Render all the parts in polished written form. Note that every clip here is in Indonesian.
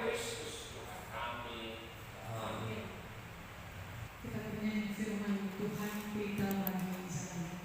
Kristus Tuhan kami. Amin. Kita punya firman Tuhan kita bagi saya.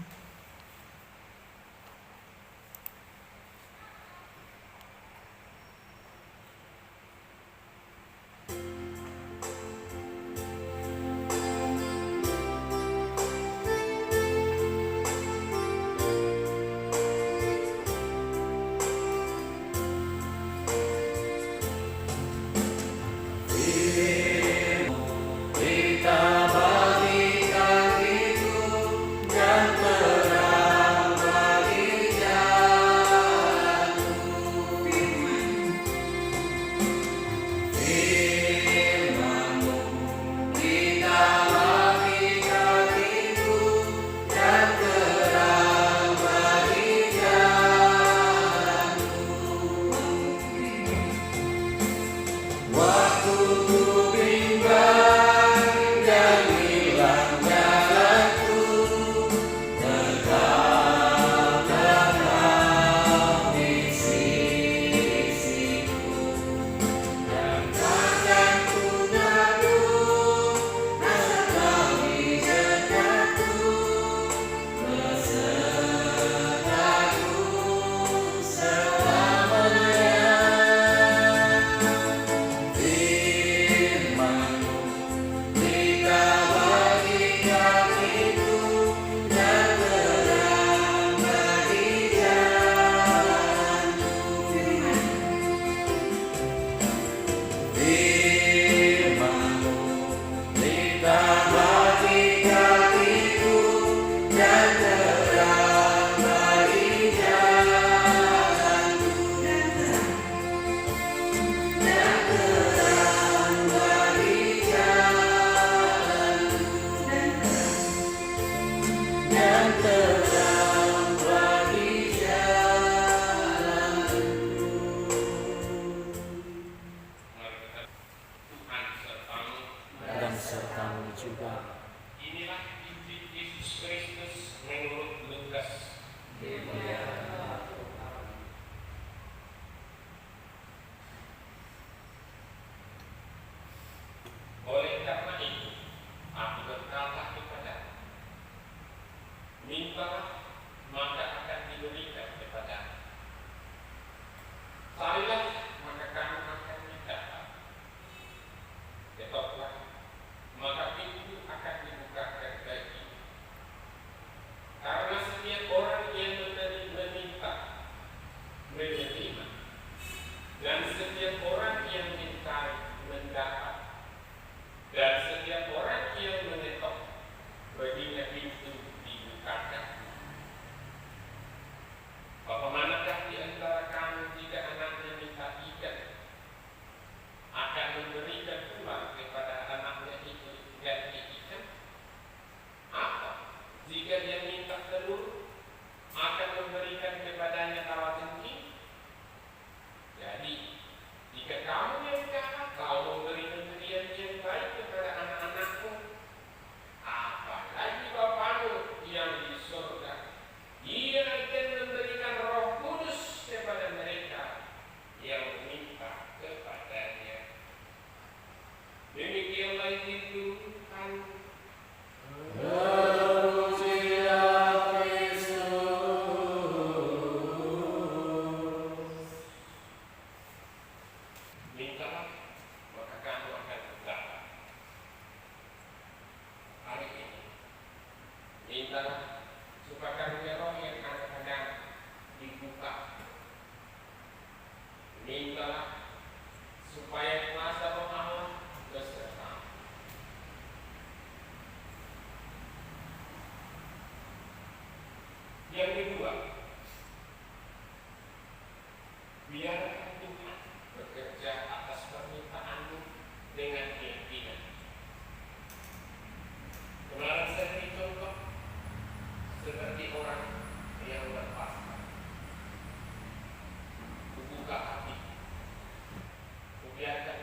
Yang kedua, biarkan Tuhan bekerja atas permintaanmu dengan keyakinan. Kemarin saya beri contoh seperti orang yang berpasrah. Kubuka hati, kubiarkan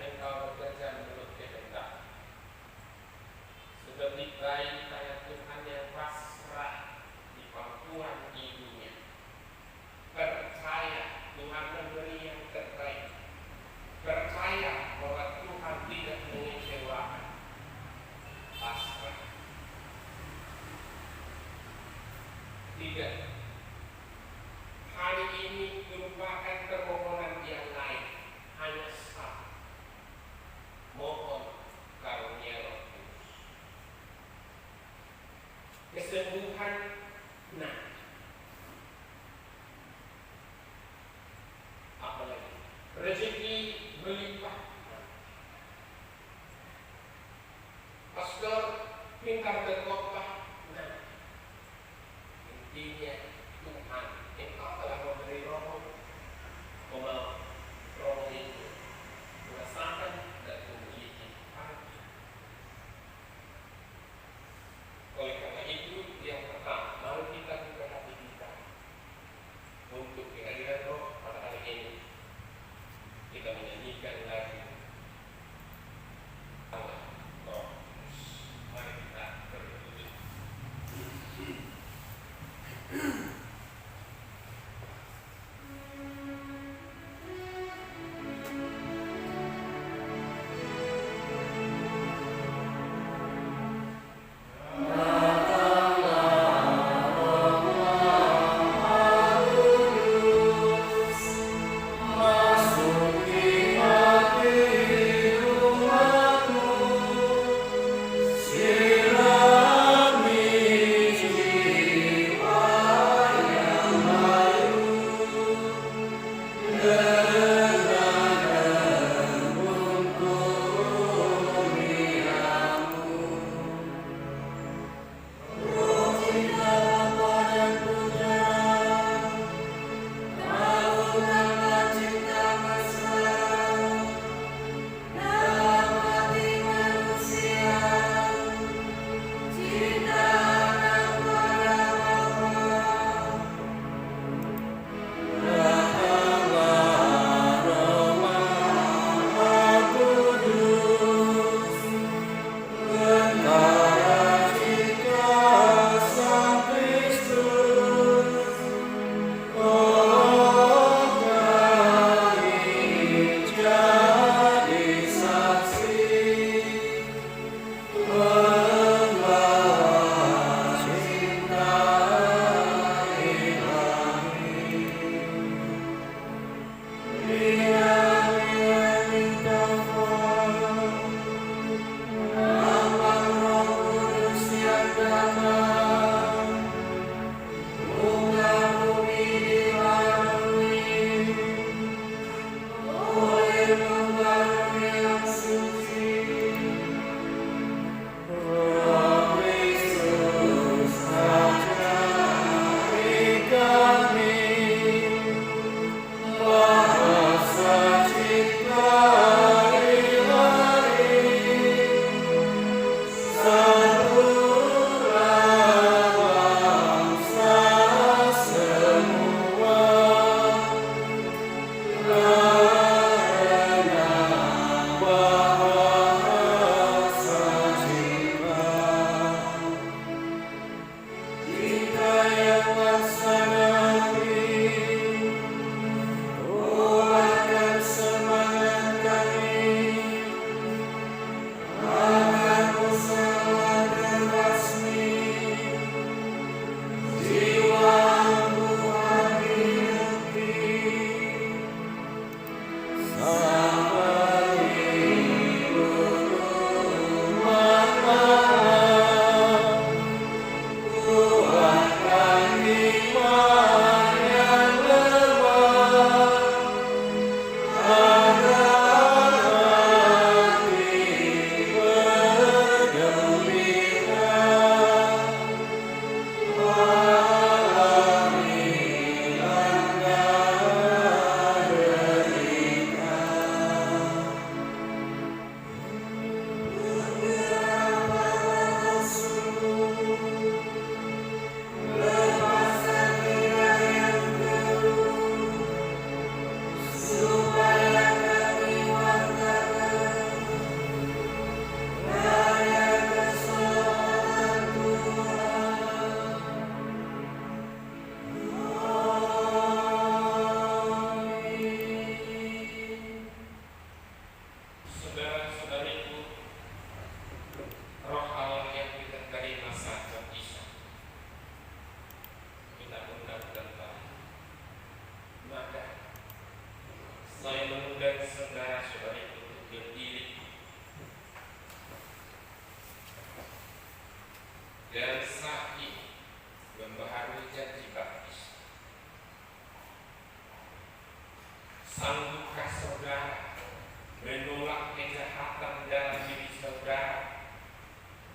menolak kejahatan dalam diri saudara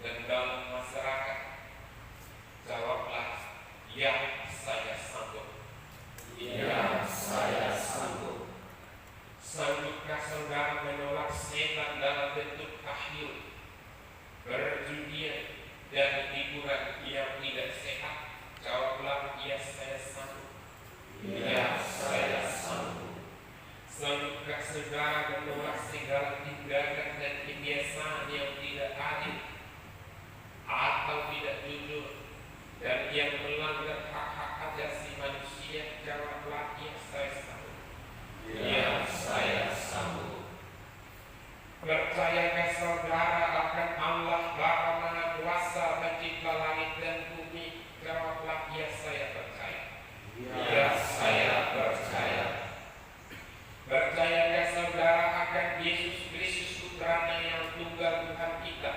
dan dalam masyarakat, jawablah, ya saya sanggup. Ya, saya sanggup. Sanggupkah saudara menolak setan dalam bentuk tahlil, perjudian, dan hiburan yang tidak sehat? Jawablah, ya saya sanggup. Ya, saya sanggup. Sanggupkah saudara menolak segala tindakan dan kebiasaan yang tidak adil atau tidak jujur dan yang melanggar hak-hak asasi manusia? Jawablah, ya saya sanggup. Ya, saya sanggup. Percayakah saudara akan Allah Bapa Maha Kuasa Pencipta langit dan bumi? Jawablah, ya saya percaya. Ya, saya percaya. Percayakah saudara akan Yesus Kristus Putranya yang tunggal Tuhan kita,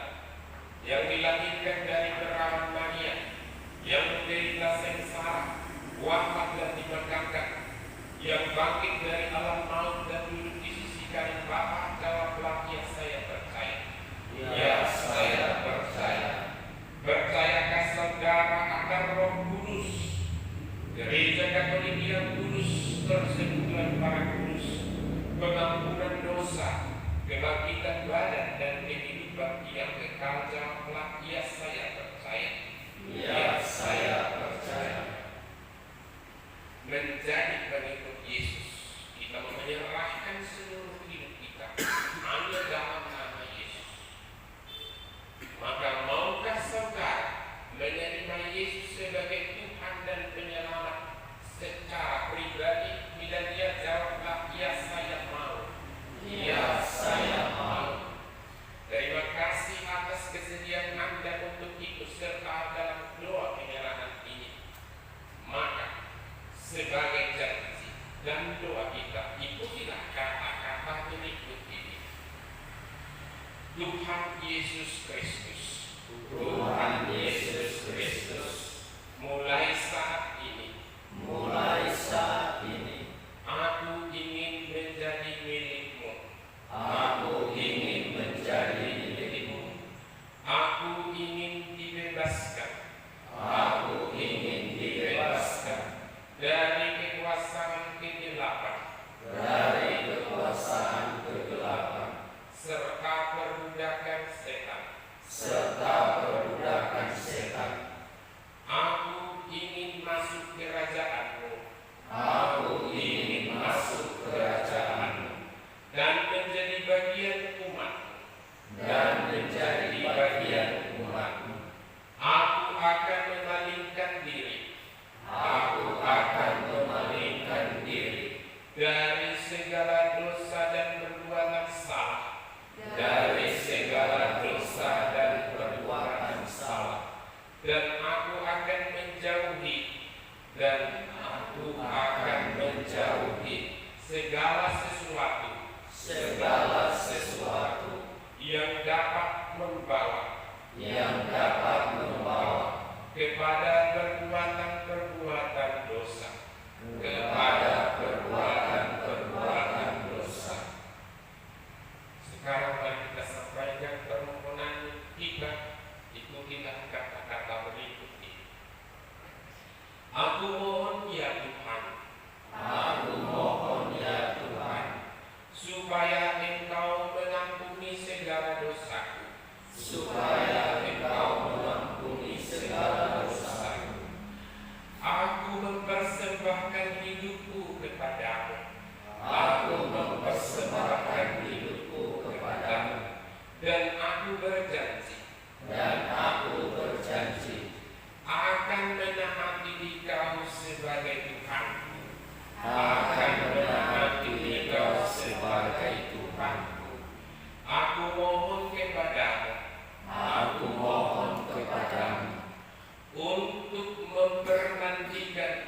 yang dilahirkan dari perawan Maria, yang menderita sengsara, wafat dan dimakamkan, yang bangkit dari alam maut dan duduk di sisi kanan Bapa? Jawablah, ya saya percaya. Ya, saya percaya. Percayakah saudara akan Roh Kudus, Gereja Katolik yang kudus, persekutuan para kudus, pengampunan dosa, kebangkitan badan dan kehidupan yang kekal? Jawablah, ya saya percaya. Ya, saya percaya. Menjadi pengikut Yesus, kita menyerahkan seluruh hidup kita hanya dalam nama Yesus. Maka maukah saudara menerima Yesus sebagai Tuhan dan Penyelamat secara pribadi? Bila dia jawablah, ya saya mau. Ya, saya mau. Terima kasih atas kesediaan Anda untuk ikut serta dalam doa penyerahan ini. Maka sebagai janji dan doa kita, ikutilah kata-kata berikut ini. Tuhan Yesus Kristus, Tuhan Yesus Kristus, mulai saat ini aku ingin menjadi milik-Mu. aku ingin menjadi milik-Mu. Aku ingin dibebaskan Aku ingin dibebaskan dari kekuasaan kegelapan dari kekuasaan kegelapan serta perbudakan setan. Aku ingin masuk kerajaan-Mu Aku ingin masuk kerajaan-Mu dan menjadi bagian umat-Mu. dan menjadi bagian umat-Mu. Aku akan memalingkan diri Aku akan memalingkan diri dari segala dosa dan perbuatan salah, dari segala dosa dan perbuatan salah, dan aku akan menjauhi segala sesuatu yang dapat membawa kepada perbuatan-perbuatan dosa. Sekarang mari kita sampaikan permohonan kita. Ikutilah kata-kata berikut ini. Aku mohon ya Tuhan, supaya Engkau mengampuni segala dosaku. Aku mempersembahkan hidupku kepadamu. Dan aku berjanji akan menaati Dikau sebagai Tuhanku. Aku mohon kepadamu untuk mempermandikan